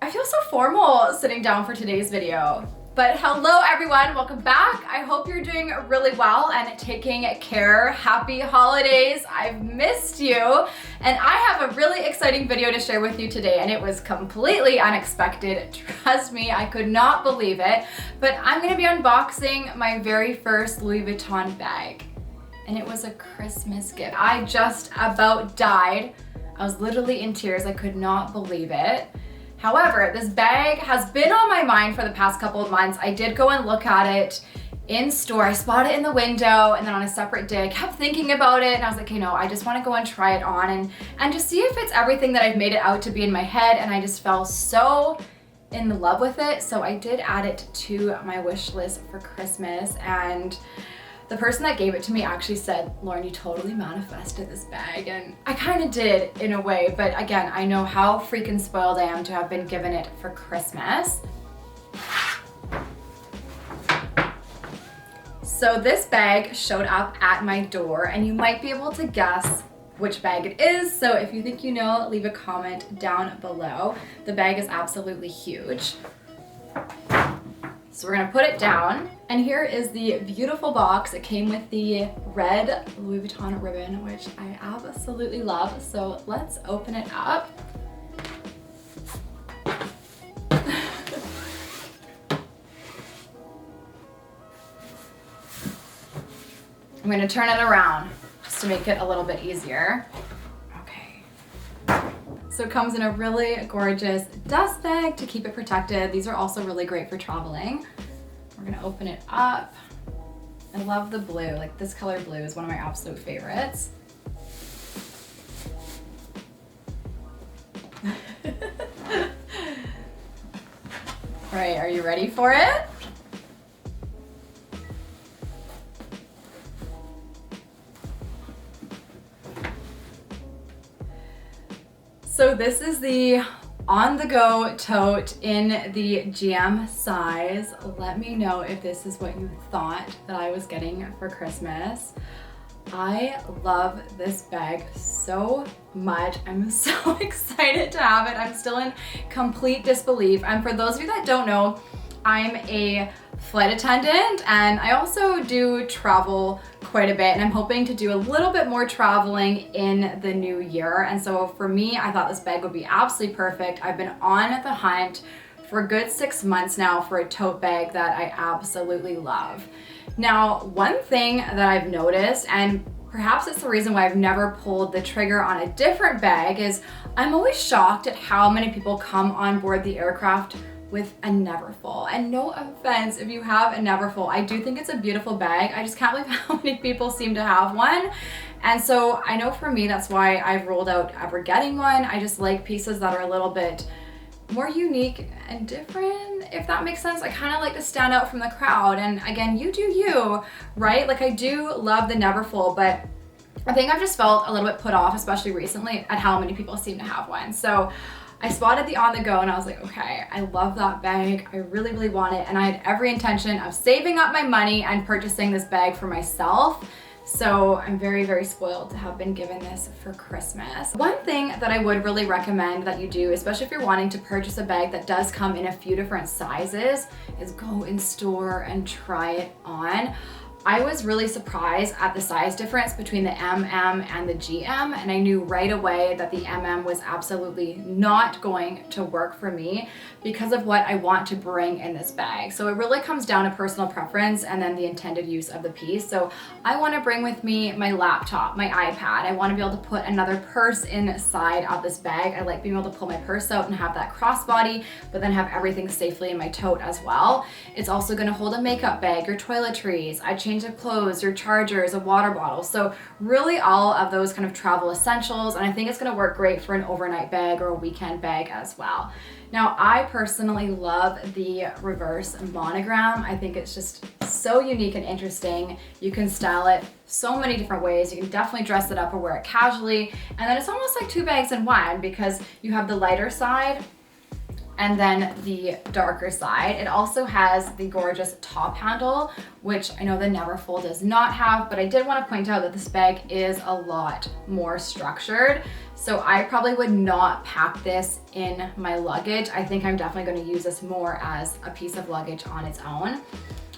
I feel so formal sitting down for today's video. But hello everyone, welcome back. I hope you're doing really well and taking care. Happy holidays, I've missed you. And I have a really exciting video to share with you today, and it was completely unexpected. Trust me, I could not believe it. But I'm gonna be unboxing my very first Louis Vuitton bag. And it was a Christmas gift. I just about died. I was literally in tears, I could not believe it. However, this bag has been on my mind for the past couple of months. I did go and look at it in store. I spotted it in the window, and then on a separate day, I kept thinking about it, and I was like, you know, I just wanna go and try it on and just see if it's everything that I've made it out to be in my head, and I just fell so in love with it. So I did add it to my wish list for Christmas, and the person that gave it to me actually said, Lauren, you totally manifested this bag. And I kind of did in a way, but again, I know how freaking spoiled I am to have been given it for Christmas. So this bag showed up at my door, and you might be able to guess which bag it is. So if you think you know, leave a comment down below. The bag is absolutely huge. So we're gonna put it down, and here is the beautiful box. It came with the red Louis Vuitton ribbon, which I absolutely love. So let's open it up. I'm gonna turn it around just to make it a little bit easier. So it comes in a really gorgeous dust bag to keep it protected. These are also really great for traveling. We're gonna open it up. I love the blue, like this color blue is one of my absolute favorites. All right, are you ready for it? So this is the on-the-go tote in the GM size. Let me know if this is what you thought that I was getting for Christmas. I love this bag so much. I'm so excited to have it. I'm still in complete disbelief. And for those of you that don't know, I'm a flight attendant, and I also do travel quite a bit, and I'm hoping to do a little bit more traveling in the new year. And so for me, I thought this bag would be absolutely perfect. I've been on the hunt for a good 6 months now for a tote bag that I absolutely love. Now, one thing that I've noticed, and perhaps it's the reason why I've never pulled the trigger on a different bag, is I'm always shocked at how many people come on board the aircraft with a Neverfull. And no offense if you have a Neverfull, I do think it's a beautiful bag. I just can't believe how many people seem to have one. And so I know for me, that's why I've ruled out ever getting one. I just like pieces that are a little bit more unique and different, if that makes sense. I kind of like to stand out from the crowd. And again, you do you, right? Like I do love the Neverfull, but I think I've just felt a little bit put off, especially recently, at how many people seem to have one. So I spotted the on the go, and I was like, okay, I love that bag. I really, really want it. And I had every intention of saving up my money and purchasing this bag for myself. So I'm very, very spoiled to have been given this for Christmas. One thing that I would really recommend that you do, especially if you're wanting to purchase a bag that does come in a few different sizes, is go in store and try it on. I was really surprised at the size difference between the MM and the GM, and I knew right away that the MM was absolutely not going to work for me because of what I want to bring in this bag. So it really comes down to personal preference and then the intended use of the piece. So I want to bring with me my laptop, my iPad. I want to be able to put another purse inside of this bag. I like being able to pull my purse out and have that crossbody, but then have everything safely in my tote as well. It's also going to hold a makeup bag, your toiletries, a change of clothes, your chargers, a water bottle. So really all of those kind of travel essentials, and I think it's going to work great for an overnight bag or a weekend bag as well. Now, I personally love the reverse monogram. I think it's just so unique and interesting. You can style it so many different ways. You can definitely dress it up or wear it casually. And then it's almost like two bags in one, because you have the lighter side and then the darker side. It also has the gorgeous top handle, which I know the Neverfull does not have, but I did want to point out that this bag is a lot more structured. So I probably would not pack this in my luggage. I think I'm definitely going to use this more as a piece of luggage on its own.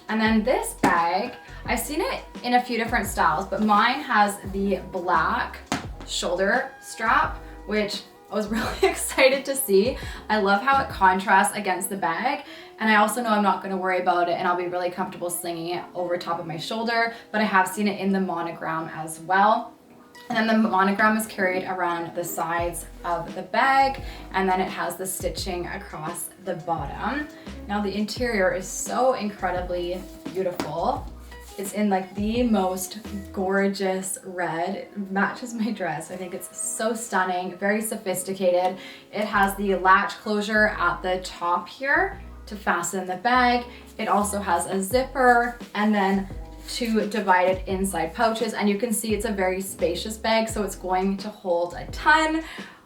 And then this bag, I've seen it in a few different styles, but mine has the black shoulder strap, which I was really excited to see. I love how it contrasts against the bag. And I also know I'm not gonna worry about it and I'll be really comfortable slinging it over top of my shoulder, but I have seen it in the monogram as well. And then the monogram is carried around the sides of the bag, and then it has the stitching across the bottom. Now the interior is so incredibly beautiful. It's in like the most gorgeous red. It matches my dress. I think it's so stunning, very sophisticated. It has the latch closure at the top here to fasten the bag. It also has a zipper and then two divided inside pouches, and you can see it's a very spacious bag, so it's going to hold a ton,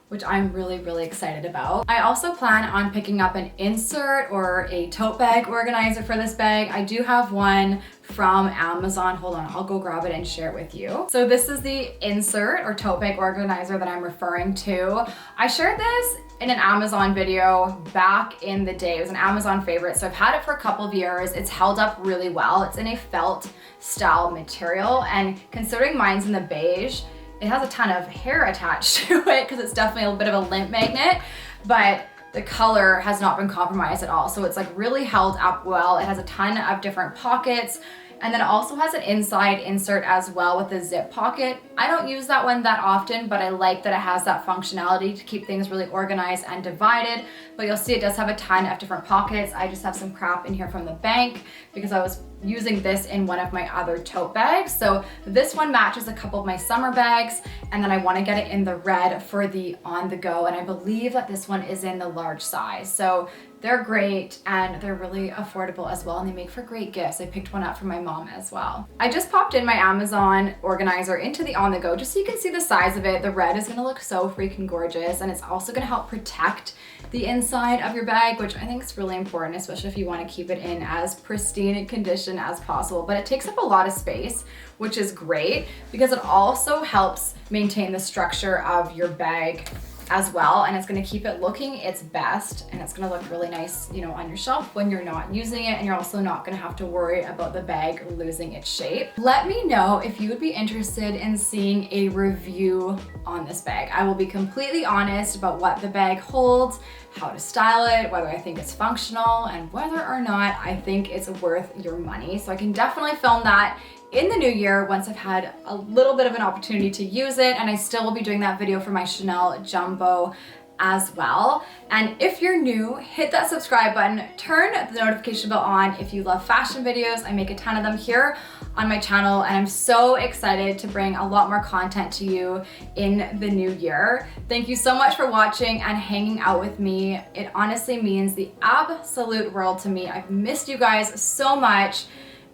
which I'm really, really excited about. I also plan on picking up an insert or a tote bag organizer for this bag. I do have one from Amazon. Hold on, I'll go grab it and share it with you. So this is the insert or tote bag organizer that I'm referring to. I shared this in an Amazon video back in the day. It was an Amazon favorite, so I've had it for a couple of years. It's held up really well. It's in a felt style material, and considering mine's in the beige, it has a ton of hair attached to it because it's definitely a bit of a lint magnet, but the color has not been compromised at all. So it's like really held up well. It has a ton of different pockets. And then it also has an inside insert as well with a zip pocket. I don't use that one that often, but I like that it has that functionality to keep things really organized and divided. But you'll see it does have a ton of different pockets. I just have some crap in here from the bank because I was using this in one of my other tote bags. So this one matches a couple of my summer bags, and then I want to get it in the red for the on the go. And I believe that this one is in the large size. So they're great and they're really affordable as well, and they make for great gifts. I picked one up for my mom as well. I just popped in my Amazon organizer into the on the go just so you can see the size of it. The red is gonna look so freaking gorgeous, and it's also gonna help protect the inside of your bag, which I think is really important, especially if you want to keep it in as pristine a condition as possible. But it takes up a lot of space, which is great because it also helps maintain the structure of your bag as well, and it's going to keep it looking its best, and it's going to look really nice, you know, on your shelf when you're not using it, and you're also not going to have to worry about the bag losing its shape. Let me know if you would be interested in seeing a review on this bag. I will be completely honest about what the bag holds, how to style it, whether I think it's functional, and whether or not I think it's worth your money. So I can definitely film that in the new year once I've had a little bit of an opportunity to use it, and I still will be doing that video for my Chanel Jumbo as well. And if you're new, hit that subscribe button, turn the notification bell on if you love fashion videos. I make a ton of them here on my channel, and I'm so excited to bring a lot more content to you in the new year. Thank you so much for watching and hanging out with me. It honestly means the absolute world to me. I've missed you guys so much,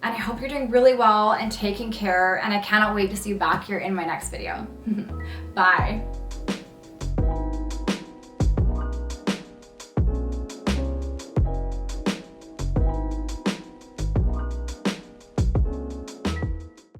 and I hope you're doing really well and taking care, and I cannot wait to see you back here in my next video. Bye.